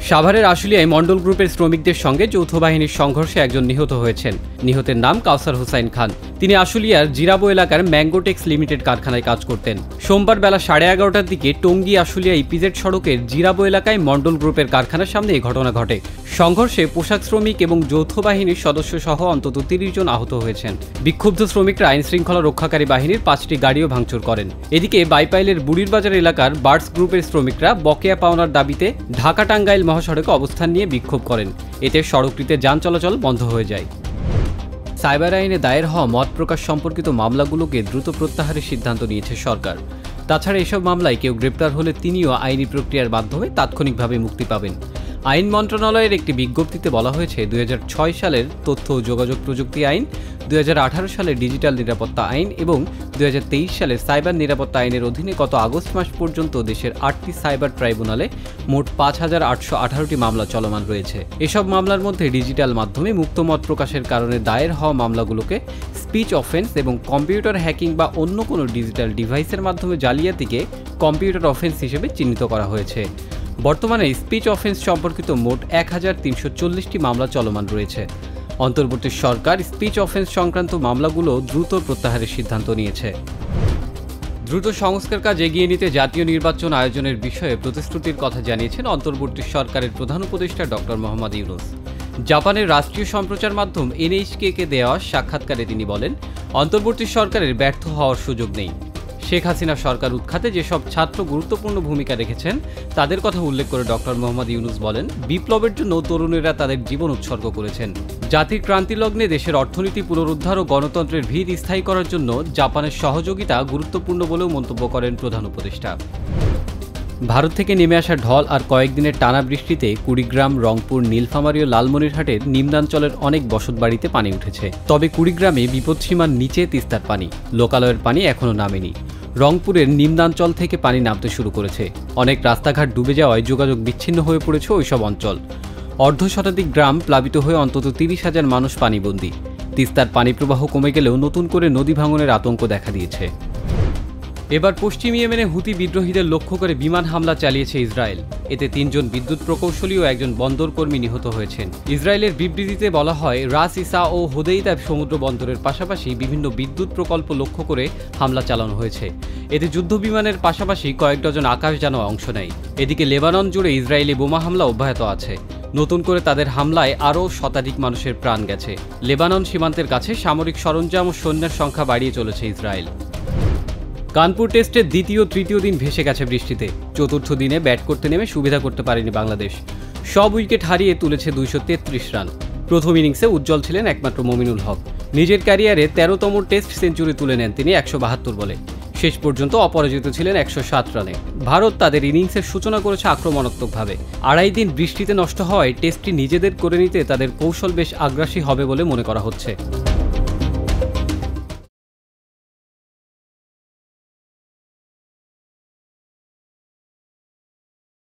সাভারের আশুলিয়ায় মন্ডল গ্রুপের শ্রমিকদের সঙ্গে যৌথ বাহিনীর সংঘর্ষে একজন নিহত হয়েছেন। নিহতের নাম কাউসার হোসাইন খান। তিনি আশুলিয়ার জিরাবো এলাকার ম্যাঙ্গোটেক্স লিমিটেড কারখানায় কাজ করতেন। সোমবার বেলা 11:30টার দিকে টঙ্গী আশুলিয়া ইপিজেড সড়কের জিরাবো এলাকায় মন্ডল গ্রুপের কারখানার সামনে এই ঘটনা ঘটে। সংঘর্ষে পোশাক শ্রমিক এবং যৌথ বাহিনীর সদস্য সহ অন্তত 30 জন আহত হয়েছেন। বিক্ষুব্ধ শ্রমিকরা আইন শৃঙ্খলা রক্ষাকারী বাহিনীর 5টি গাড়িও ভাঙচুর করেন। এদিকে বাইপাইলের বুড়িরবাজার এলাকার বার্ডস গ্রুপের শ্রমিকরা বকেয়া পাওনার দাবিতে ঢাকা টাঙ্গাইল মহাসড়কে অবস্থান নিয়ে বিক্ষোভ করেন। এতে সড়কটিতে যান চলাচল বন্ধ হয়ে যায়। সাইবার আইনে দায়ের হওয়া মত প্রকাশ সম্পর্কিত মামলাগুলোকে দ্রুত প্রত্যাহারের সিদ্ধান্ত নিয়েছে সরকার। তাছাড়া এসব মামলায় কেউ গ্রেপ্তার হলে তিনিও আইনি প্রক্রিয়ার মাধ্যমে তাৎক্ষণিকভাবে মুক্তি পাবেন। আইন মন্ত্রণালয়ের একটি বিজ্ঞপ্তিতে বলা হয়েছে 2006 সালের তথ্য ও যোগাযোগ প্রযুক্তি আইন, 2018 সালের ডিজিটাল নিরাপত্তা আইন এবং 2023 সালের সাইবার নিরাপত্তা আইনের অধীনে গত আগস্ট মাস পর্যন্ত দেশের 8টি সাইবার ট্রাইব্যুনালে মোট 5818টি মামলা চলমান রয়েছে। এসব মামলার মধ্যে ডিজিটাল মাধ্যমে মুক্ত মত প্রকাশের কারণে দায়ের হওয়া মামলাগুলোকে স্পিচ অফেন্স এবং কম্পিউটার হ্যাকিং বা অন্য কোনো ডিজিটাল ডিভাইসের মাধ্যমে জালিয়াতিকে কম্পিউটার অফেন্স হিসেবে চিহ্নিত করা হয়েছে। বর্তমানে স্পিচ অফেন্স সম্পর্কিত মোট 1340টি মামলা চলমান রয়েছে। অন্তর্বর্তী সরকার স্পিচ অফেন্স সংক্রান্ত মামলাগুলো দ্রুত প্রত্যাহারের সিদ্ধান্ত নিয়েছে। দ্রুত সংস্কার কাজ এগিয়ে নিতে জাতীয় নির্বাচন আয়োজনের বিষয়ে প্রতিশ্রুতির কথা জানিয়েছেন অন্তর্বর্তী সরকারের প্রধান উপদেষ্টা ডক্টর মোহাম্মদ ইউনূস। জাপানের রাষ্ট্রীয় সম্প্রচার মাধ্যম NHK-কে দেওয়া সাক্ষাৎকারে তিনি বলেন, অন্তর্বর্তী সরকারের ব্যর্থ হওয়ার সুযোগ নেই। শেখ হাসিনা সরকার উৎখাতে যেসব ছাত্র গুরুত্বপূর্ণ ভূমিকা রেখেছেন তাদের কথা উল্লেখ করে ডক্টর মোহাম্মদ ইউনূস বলেন, বিপ্লবের জন্য তরুণেরা তাদের জীবন উৎসর্গ করেছেন। জাতির ক্রান্তি লগ্নে দেশের অর্থনীতি পুনরুদ্ধার ও গণতন্ত্রের ভিত স্থায়ী করার জন্য জাপানের সহযোগিতা গুরুত্বপূর্ণ বলেও মন্তব্য করেন প্রধান উপদেষ্টা। ভারত থেকে নেমে আসা ঢল আর কয়েকদিনের টানা বৃষ্টিতে কুড়িগ্রাম, রংপুর, নীলফামারী ও লালমনিরহাটের নিম্নাঞ্চলের অনেক বসতবাড়িতে পানি উঠেছে। তবে কুড়িগ্রামে বিপদসীমার নিচে তিস্তার পানি, লোকালয়ের পানি এখনও নামেনি। রংপুরের নিম্নাঞ্চল থেকে পানি নামতে শুরু করেছে। অনেক রাস্তাঘাট ডুবে যাওয়ায় যোগাযোগ বিচ্ছিন্ন হয়ে পড়েছে ওইসব অঞ্চল। অর্ধশতাধিক গ্রাম প্লাবিত হয়ে অন্তত 30,000 মানুষ পানিবন্দী। তিস্তার পানি প্রবাহ কমে গেলেও নতুন করে নদী ভাঙনের আতঙ্ক দেখা দিয়েছে। এবার পশ্চিম ইয়েমেনে হুতি বিদ্রোহীদের লক্ষ্য করে বিমান হামলা চালিয়েছে ইসরায়েল। এতে 3 জন বিদ্যুৎ প্রকৌশলী ও একজন বন্দর কর্মী নিহত হয়েছেন। ইসরায়েলের বিবৃতিতে বলা হয়, রাস ইসা ও হোদেইদা সমুদ্র বন্দরের পাশাপাশি বিভিন্ন বিদ্যুৎ প্রকল্প লক্ষ্য করে হামলা চালানো হয়েছে। এতে যুদ্ধ বিমানের পাশাপাশি কয়েক ডজন আকাশযানও অংশ নেয়। এদিকে লেবানন জুড়ে ইসরায়েলি বোমা হামলা অব্যাহত আছে। নতুন করে তাদের হামলায় আরও শতাধিক মানুষের প্রাণ গেছে। লেবানন সীমান্তের কাছে সামরিক সরঞ্জাম ও সৈন্যের সংখ্যা বাড়িয়ে চলেছে ইসরায়েল। কানপুর টেস্টের দ্বিতীয় তৃতীয় দিন ভেসে গেছে বৃষ্টিতে। চতুর্থ দিনে ব্যাট করতে নেমে সুবিধা করতে পারেনি বাংলাদেশ। সব উইকেট হারিয়ে তুলেছে 233 রান। প্রথম ইনিংসে উজ্জ্বল ছিলেন একমাত্র মমিনুল হক। নিজের ক্যারিয়ারে 13তম টেস্ট সেঞ্চুরি তুলে নেন তিনি 172 বলে। শেষ পর্যন্ত অপরাজিত ছিলেন 107 রানে। ভারত তাদের ইনিংসের সূচনা করেছে আক্রমণাত্মকভাবে। 2.5 দিন বৃষ্টিতে নষ্ট হওয়ায় টেস্টটি নিজেদের করে নিতে তাদের কৌশল বেশ আগ্রাসী হবে বলে মনে করা হচ্ছে।